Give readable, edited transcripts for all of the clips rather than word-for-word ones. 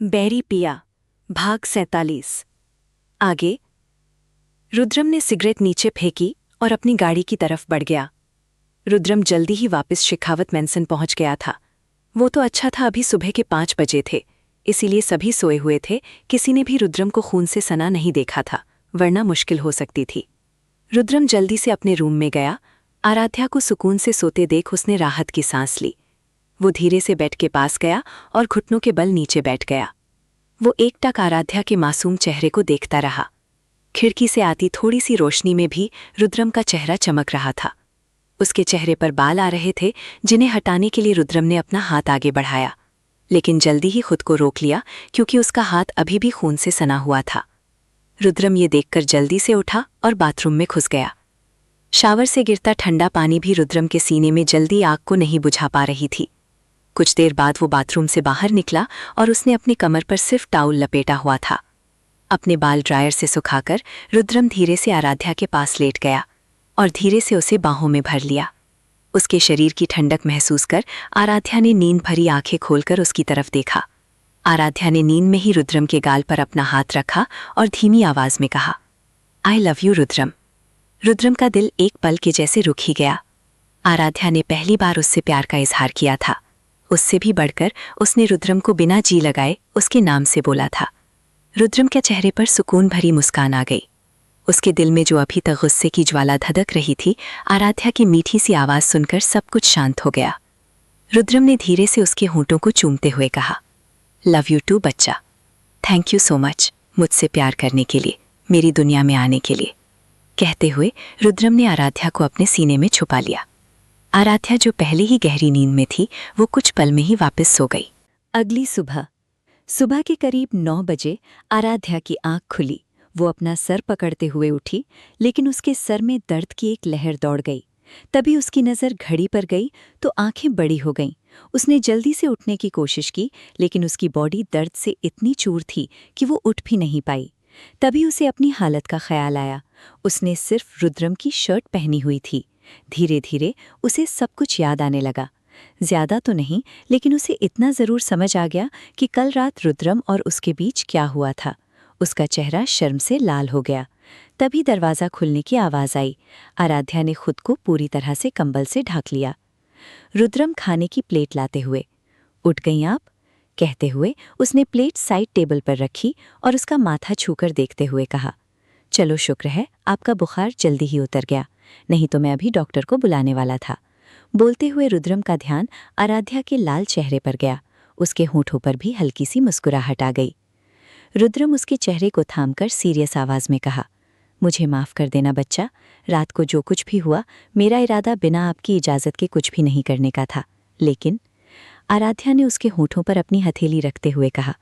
बैरी पिया। भाग 47। आगे। रुद्रम ने सिगरेट नीचे फेंकी और अपनी गाड़ी की तरफ बढ़ गया। रुद्रम जल्दी ही वापस शेखावत मैंसन पहुंच गया था। वो तो अच्छा था अभी सुबह के 5 बजे थे, इसीलिए सभी सोए हुए थे। किसी ने भी रुद्रम को खून से सना नहीं देखा था, वरना मुश्किल हो सकती थी। रुद्रम जल्दी से अपने रूम में गया। आराध्या को सुकून से सोते देख उसने राहत की सांस ली। वो धीरे से बेड के पास गया और घुटनों के बल नीचे बैठ गया। वो एकटक आराध्या के मासूम चेहरे को देखता रहा। खिड़की से आती थोड़ी सी रोशनी में भी रुद्रम का चेहरा चमक रहा था। उसके चेहरे पर बाल आ रहे थे, जिन्हें हटाने के लिए रुद्रम ने अपना हाथ आगे बढ़ाया, लेकिन जल्दी ही खुद को रोक लिया क्योंकि उसका हाथ अभी भी खून से सना हुआ था। रुद्रम ये देखकर जल्दी से उठा और बाथरूम में घुस गया। शावर से गिरता ठंडा पानी भी रुद्रम के सीने में जल्दी आग को नहीं बुझा पा रही थी। कुछ देर बाद वो बाथरूम से बाहर निकला और उसने अपनी कमर पर सिर्फ टाउल लपेटा हुआ था। अपने बाल ड्रायर से सुखाकर रुद्रम धीरे से आराध्या के पास लेट गया और धीरे से उसे बाहों में भर लिया। उसके शरीर की ठंडक महसूस कर आराध्या ने नींद भरी आंखें खोलकर उसकी तरफ देखा। आराध्या ने नींद में ही रुद्रम के गाल पर अपना हाथ रखा और धीमी आवाज में कहा, I love you Rudram. Rudram का दिल एक पल के जैसे रुक ही गया। आराध्या ने पहली बार उससे प्यार का इजहार किया था। उससे भी बढ़कर उसने रुद्रम को बिना जी लगाए उसके नाम से बोला था। रुद्रम के चेहरे पर सुकून भरी मुस्कान आ गई। उसके दिल में जो अभी तक गुस्से की ज्वाला धधक रही थी, आराध्या की मीठी सी आवाज सुनकर सब कुछ शांत हो गया। रुद्रम ने धीरे से उसके होंठों को चूमते हुए कहा, लव यू टू बच्चा। थैंक यू सो मच मुझसे प्यार करने के लिए, मेरी दुनिया में आने के लिए। कहते हुए रुद्रम ने आराध्या को अपने सीने में छुपा लिया। आराध्या जो पहले ही गहरी नींद में थी, वो कुछ पल में ही वापस सो गई। अगली सुबह के करीब 9 बजे आराध्या की आंख खुली। वो अपना सर पकड़ते हुए उठी, लेकिन उसके सर में दर्द की एक लहर दौड़ गई। तभी उसकी नज़र घड़ी पर गई तो आंखें बड़ी हो गईं। उसने जल्दी से उठने की कोशिश की, लेकिन उसकी बॉडी दर्द से इतनी चूर थी कि वो उठ भी नहीं पाई। तभी उसे अपनी हालत का ख्याल आया। उसने सिर्फ रुद्रम की शर्ट पहनी हुई थी। धीरे धीरे उसे सब कुछ याद आने लगा। ज्यादा तो नहीं, लेकिन उसे इतना जरूर समझ आ गया कि कल रात रुद्रम और उसके बीच क्या हुआ था। उसका चेहरा शर्म से लाल हो गया। तभी दरवाज़ा खुलने की आवाज़ आई। आराध्या ने खुद को पूरी तरह से कंबल से ढक लिया। रुद्रम खाने की प्लेट लाते हुए, उठ गई आप? कहते हुए उसने प्लेट साइड टेबल पर रखी और उसका माथा छूकर देखते हुए कहा, चलो शुक्र है आपका बुखार जल्दी ही उतर गया, नहीं तो मैं अभी डॉक्टर को बुलाने वाला था। बोलते हुए रुद्रम का ध्यान आराध्या के लाल चेहरे पर गया। उसके होंठों पर भी हल्की सी मुस्कुराहट आ गई। रुद्रम उसके चेहरे को थामकर सीरियस आवाज में कहा, मुझे माफ़ कर देना बच्चा, रात को जो कुछ भी हुआ मेरा इरादा बिना आपकी इजाज़त के कुछ भी नहीं करने का था। लेकिन आराध्या ने उसके होंठों पर अपनी हथेली रखते हुए कहा,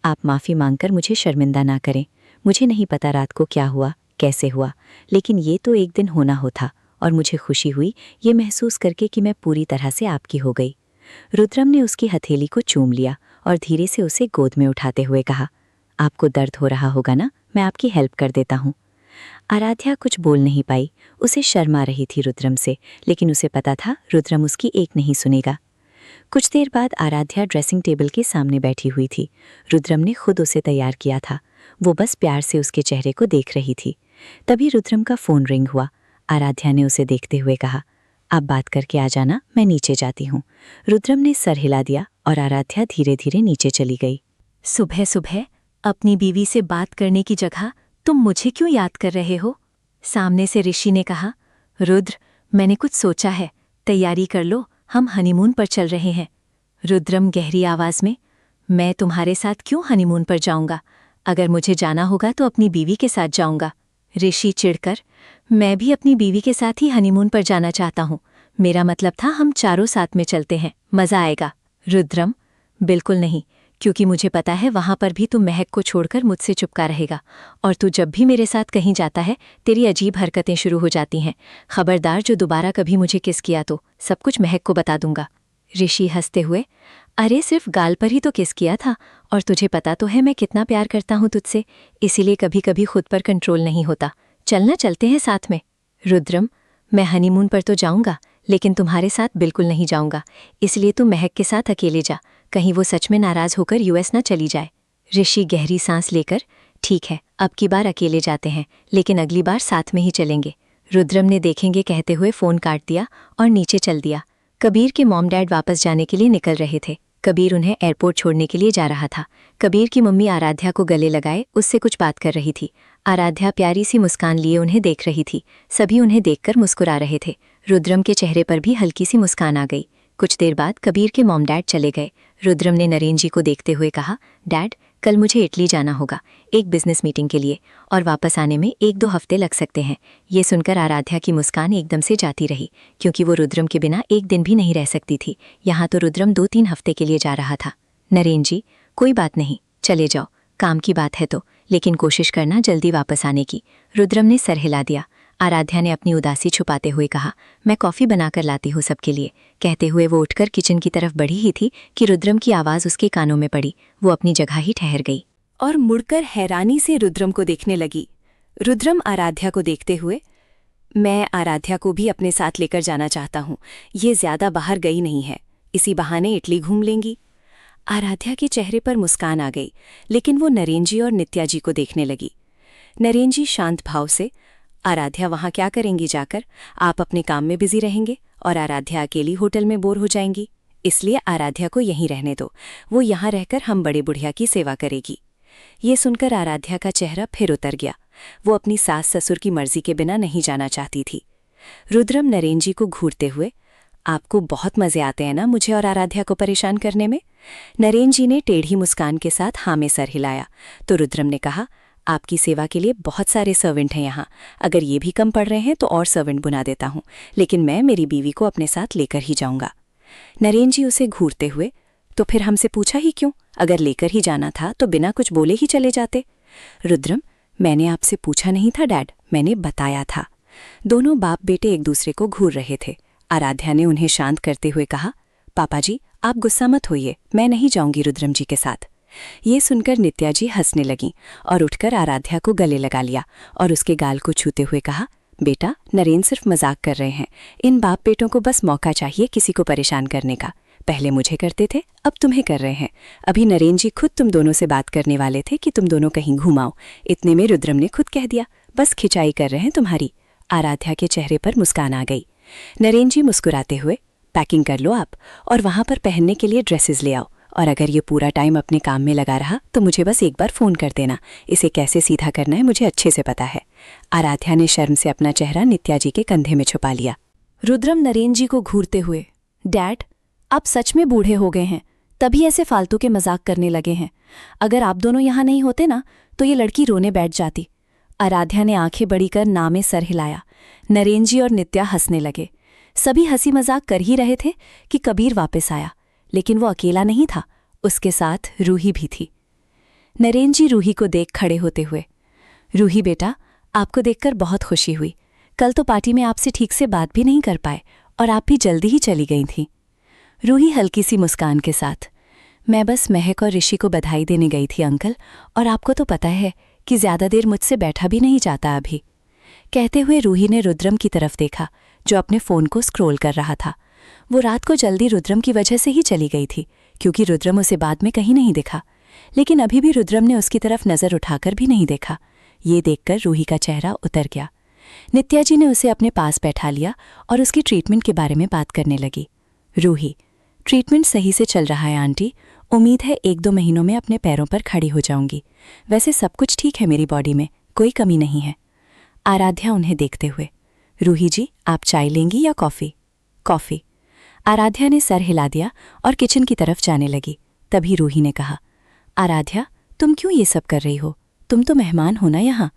आप माफ़ी मांगकर मुझे शर्मिंदा ना करें। मुझे नहीं पता रात को क्या हुआ, कैसे हुआ, लेकिन ये तो एक दिन होना हो था और मुझे खुशी हुई ये महसूस करके कि मैं पूरी तरह से आपकी हो गई। रुद्रम ने उसकी हथेली को चूम लिया और धीरे से उसे गोद में उठाते हुए कहा, आपको दर्द हो रहा होगा ना, मैं आपकी हेल्प कर देता हूँ। आराध्या कुछ बोल नहीं पाई। उसे शर्म आ रही थी रुद्रम से, लेकिन उसे पता था रुद्रम उसकी एक नहीं सुनेगा। कुछ देर बाद आराध्या ड्रेसिंग टेबल के सामने बैठी हुई थी। रुद्रम ने खुद उसे तैयार किया था। वो बस प्यार से उसके चेहरे को देख रही थी। तभी रुद्रम का फ़ोन रिंग हुआ। आराध्या ने उसे देखते हुए कहा, आप बात करके आ जाना, मैं नीचे जाती हूँ। रुद्रम ने सर हिला दिया और आराध्या धीरे धीरे नीचे चली गई। सुबह सुबह अपनी बीवी से बात करने की जगह तुम मुझे क्यों याद कर रहे हो? सामने से ऋषि ने कहा, रुद्र मैंने कुछ सोचा है, तैयारी कर लो, हम हनीमून पर चल रहे हैं। रुद्रम गहरी आवाज में, मैं तुम्हारे साथ क्यों हनीमून पर जाऊंगा? अगर मुझे जाना होगा तो अपनी बीवी के साथ जाऊंगा। ऋषि चिढ़कर, मैं भी अपनी बीवी के साथ ही हनीमून पर जाना चाहता हूँ। मेरा मतलब था हम चारों साथ में चलते हैं, मज़ा आएगा। रुद्रम, बिल्कुल नहीं, क्योंकि मुझे पता है वहाँ पर भी तू महक को छोड़कर मुझसे चुपका रहेगा, और तू जब भी मेरे साथ कहीं जाता है तेरी अजीब हरकतें शुरू हो जाती हैं। खबरदार जो दोबारा कभी मुझे किस किया तो सब कुछ महक को बता दूंगा। ऋषि हंसते हुए, अरे सिर्फ गाल पर ही तो किस किया था, और तुझे पता तो है मैं कितना प्यार करता हूँ तुझसे, इसीलिए कभी कभी खुद पर कंट्रोल नहीं होता। चलना चलते हैं साथ में। रुद्रम, मैं हनीमून पर तो जाऊंगा, लेकिन तुम्हारे साथ बिल्कुल नहीं जाऊंगा, इसलिए तू महक के साथ अकेले जा, कहीं वो सच में नाराज होकर यूएस ना चली जाए। ऋषि गहरी सांस लेकर, ठीक है, अब की बार अकेले जाते हैं, लेकिन अगली बार साथ में ही चलेंगे, रुद्रम ने देखेंगे कहते हुए फ़ोन काट दिया और नीचे चल दिया। कबीर के मॉम डैड वापस जाने के लिए निकल रहे थे। कबीर उन्हें एयरपोर्ट छोड़ने के लिए जा रहा था। कबीर की मम्मी आराध्या को गले लगाए उससे कुछ बात कर रही थी। आराध्या प्यारी सी मुस्कान लिए उन्हें देख रही थी। सभी उन्हें देखकर मुस्कुरा रहे थे। रुद्रम के चेहरे पर भी हल्की सी मुस्कान आ गई। कुछ देर बाद कबीर के मॉम डैड चले गए। रुद्रम ने नरेन जी को देखते हुए कहा, डैड, कल मुझे इटली जाना होगा एक बिजनेस मीटिंग के लिए, और वापस आने में 1-2 हफ्ते लग सकते हैं। ये सुनकर आराध्या की मुस्कान एकदम से जाती रही, क्योंकि वो रुद्रम के बिना एक दिन भी नहीं रह सकती थी। यहाँ तो रुद्रम 2-3 हफ्ते के लिए जा रहा था। नरेन जी, कोई बात नहीं, चले जाओ, काम की बात है तो, लेकिन कोशिश करना जल्दी वापस आने की। रुद्रम ने सर हिला दिया। आराध्या ने अपनी उदासी छुपाते हुए कहा, मैं कॉफ़ी बनाकर लाती हूँ सबके लिए। कहते हुए वो उठकर किचन की तरफ बढ़ी ही थी कि रुद्रम की आवाज़ उसके कानों में पड़ी। वो अपनी जगह ही ठहर गई और मुड़कर हैरानी से रुद्रम को देखने लगी। रुद्रम आराध्या को देखते हुए, मैं आराध्या को भी अपने साथ लेकर जाना चाहता हूँ। ये ज़्यादा बाहर गई नहीं है, इसी बहाने इटली घूम लेंगी। आराध्या के चेहरे पर मुस्कान आ गई, लेकिन वो नरेन जी और नित्या जी को देखने लगी। नरेन जी शांत भाव से, आराध्या वहाँ क्या करेंगी जाकर, आप अपने काम में बिजी रहेंगे और आराध्या अकेली होटल में बोर हो जाएंगी, इसलिए आराध्या को यहीं रहने दो, वो यहाँ रहकर हम बड़े बुढ़िया की सेवा करेगी। ये सुनकर आराध्या का चेहरा फिर उतर गया। वो अपनी सास ससुर की मर्जी के बिना नहीं जाना चाहती थी। रुद्रम नरेन जी को घूरते हुए, आपको बहुत मजे आते हैं ना मुझे और आराध्या को परेशान करने में। नरेन जी ने टेढ़ी मुस्कान के साथ हाँ में सर हिलाया तो रुद्रम ने कहा, आपकी सेवा के लिए बहुत सारे सर्वेंट हैं यहाँ, अगर ये भी कम पड़ रहे हैं तो और सर्वेंट बुला देता हूँ, लेकिन मैं मेरी बीवी को अपने साथ लेकर ही जाऊँगा। नरेन जी उसे घूरते हुए, तो फिर हमसे पूछा ही क्यों, अगर लेकर ही जाना था तो बिना कुछ बोले ही चले जाते। रुद्रम, मैंने आपसे पूछा नहीं था डैड, मैंने बताया था। दोनों बाप बेटे एक दूसरे को घूर रहे थे। आराध्या ने उन्हें शांत करते हुए कहा, पापा जी आप गुस्सा मत होइए, मैं नहीं जाऊंगी रुद्रम जी के साथ। ये सुनकर नित्या जी हंसने लगीं और उठकर आराध्या को गले लगा लिया और उसके गाल को छूते हुए कहा, बेटा नरेन सिर्फ मजाक कर रहे हैं, इन बाप बेटों को बस मौका चाहिए किसी को परेशान करने का। पहले मुझे करते थे, अब तुम्हें कर रहे हैं। अभी नरेन जी खुद तुम दोनों से बात करने वाले थे कि तुम दोनों कहीं घुमाओ, इतने में रुद्रम ने खुद कह दिया, बस खिंचाई कर रहे हैं तुम्हारी। आराध्या के चेहरे पर मुस्कान आ गई। नरेन जी मुस्कुराते हुए, पैकिंग कर लो आप और वहाँ पर पहनने के लिए ड्रेसेस ले आओ, और अगर ये पूरा टाइम अपने काम में लगा रहा तो मुझे बस एक बार फ़ोन कर देना, इसे कैसे सीधा करना है मुझे अच्छे से पता है। आराध्या ने शर्म से अपना चेहरा नित्या जी के कंधे में छुपा लिया। रुद्रम नरेन जी को घूरते हुए, डैड आप सच में बूढ़े हो गए हैं, तभी ऐसे फालतू के मजाक करने लगे हैं। अगर आप दोनों यहाँ नहीं होते ना तो ये लड़की रोने बैठ जाती। आराध्या ने आंखें बड़ी कर ना में सर हिलाया। नरेन जी और नित्या हंसने लगे। सभी हंसी मजाक कर ही रहे थे कि कबीर वापस आया, लेकिन वो अकेला नहीं था, उसके साथ रूही भी थी। नरेन जी रूही को देख खड़े होते हुए, रूही बेटा आपको देखकर बहुत खुशी हुई, कल तो पार्टी में आपसे ठीक से बात भी नहीं कर पाए और आप भी जल्दी ही चली गई थी। रूही हल्की सी मुस्कान के साथ, मैं बस महक और ऋषि को बधाई देने गई थी अंकल, और आपको तो पता है कि ज़्यादा देर मुझसे बैठा भी नहीं जाता अभी। कहते हुए रूही ने रुद्रम की तरफ देखा जो अपने फ़ोन को स्क्रॉल कर रहा था। वो रात को जल्दी रुद्रम की वजह से ही चली गई थी, क्योंकि रुद्रम उसे बाद में कहीं नहीं दिखा, लेकिन अभी भी रुद्रम ने उसकी तरफ नज़र उठाकर भी नहीं देखा। ये देखकर रूही का चेहरा उतर गया। नित्या जी ने उसे अपने पास बैठा लिया और उसकी ट्रीटमेंट के बारे में बात करने लगी। रूही, ट्रीटमेंट सही से चल रहा है आंटी, उम्मीद है 1-2 महीनों में अपने पैरों पर खड़ी हो जाऊंगी। वैसे सब कुछ ठीक है मेरी बॉडी में, कोई कमी नहीं है। आराध्या उन्हें देखते हुए, रूही जी आप चाय लेंगी या कॉफ़ी? कॉफ़ी। आराध्या ने सर हिला दिया और किचन की तरफ जाने लगी। तभी रूही ने कहा, आराध्या तुम क्यों ये सब कर रही हो, तुम तो मेहमान हो ना यहाँ,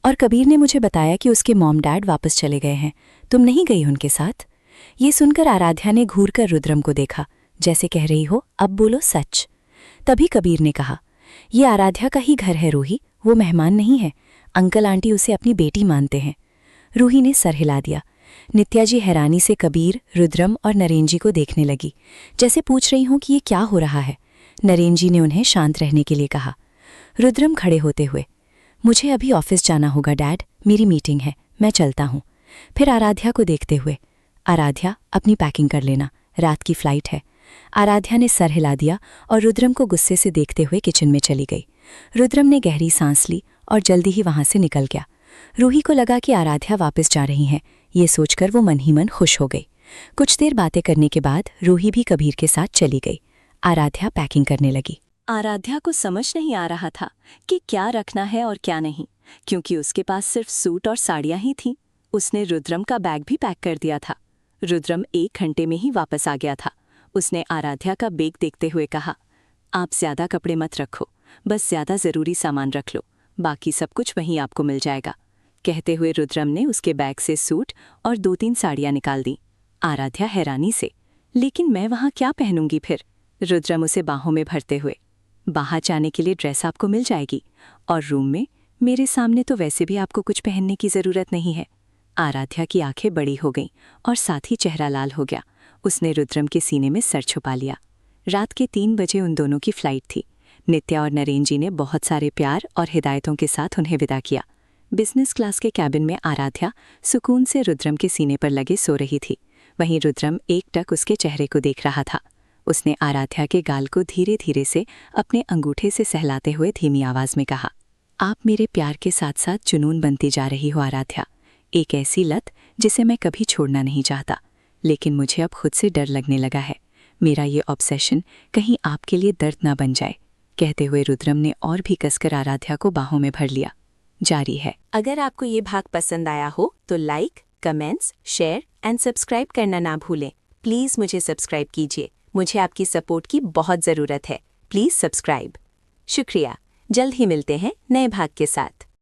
और कबीर ने मुझे बताया कि उसके मॉम डैड वापस चले गए हैं, तुम नहीं गई उनके साथ? ये सुनकर आराध्या ने घूरकर रुद्रम को देखा, जैसे कह रही हो अब बोलो सच। तभी कबीर ने कहा, ये आराध्या का ही घर है रूही, वो मेहमान नहीं है, अंकल आंटी उसे अपनी बेटी मानते हैं। रूही ने सर हिला दिया। नित्या जी हैरानी से कबीर, रुद्रम और नरेन जी को देखने लगी, जैसे पूछ रही हों कि ये क्या हो रहा है। नरेन जी ने उन्हें शांत रहने के लिए कहा। रुद्रम खड़े होते हुए, मुझे अभी ऑफिस जाना होगा डैड, मेरी मीटिंग है, मैं चलता हूँ। फिर आराध्या को देखते हुए, आराध्या अपनी पैकिंग कर लेना, रात की फ्लाइट है। आराध्या ने सर हिला दिया और रुद्रम को गुस्से से देखते हुए किचन में चली गई। रुद्रम ने गहरी सांस ली और जल्दी ही वहां से निकल गया। रूही को लगा कि आराध्या वापस जा रही हैं। ये सोचकर वो मन ही मन खुश हो गई। कुछ देर बातें करने के बाद रूही भी कबीर के साथ चली गई। आराध्या पैकिंग करने लगी। आराध्या को समझ नहीं आ रहा था कि क्या रखना है और क्या नहीं, क्योंकि उसके पास सिर्फ सूट और साड़ियां ही थीं। उसने रुद्रम का बैग भी पैक कर दिया था। रुद्रम 1 घंटे में ही वापस आ गया था। उसने आराध्या का बैग देखते हुए कहा, आप ज्यादा कपड़े मत रखो, बस ज्यादा जरूरी सामान रख लो, बाकी सब कुछ वहीं आपको मिल जाएगा। कहते हुए रुद्रम ने उसके बैग से सूट और 2-3 साड़ियां निकाल दी। आराध्या हैरानी से, लेकिन मैं वहां क्या पहनूंगी फिर? रुद्रम उसे बाहों में भरते हुए, बाहर जाने के लिए ड्रेस आपको मिल जाएगी, और रूम में मेरे सामने तो वैसे भी आपको कुछ पहनने की जरूरत नहीं है। आराध्या की आंखें बड़ी हो गईं और साथ ही चेहरा लाल हो गया। उसने रुद्रम के सीने में सर छुपा लिया। रात के 3 बजे उन दोनों की फ्लाइट थी। नित्या और नरेन जी ने बहुत सारे प्यार और हिदायतों के साथ उन्हें विदा किया। बिजनेस क्लास के कैबिन में आराध्या सुकून से रुद्रम के सीने पर लगे सो रही थी। वहीं रुद्रम एकटक उसके चेहरे को देख रहा था। उसने आराध्या के गाल को धीरे धीरे से अपने अंगूठे से सहलाते हुए धीमी आवाज में कहा, आप मेरे प्यार के साथ साथ जुनून बनती जा रही हो आराध्या। एक ऐसी लत जिसे मैं कभी छोड़ना नहीं चाहता, लेकिन मुझे अब खुद से डर लगने लगा है। मेरा ये ऑब्सेशन कहीं आपके लिए दर्द ना बन जाए। कहते हुए रुद्रम ने और भी कसकर आराध्या को बाहों में भर लिया। जारी है। अगर आपको ये भाग पसंद आया हो तो like, comments, share and subscribe करना ना भूलें। प्लीज़ मुझे सब्सक्राइब कीजिए। मुझे आपकी सपोर्ट की बहुत ज़रूरत है। Please subscribe. शुक्रिया। जल्द ही मिलते हैं नए भाग के साथ।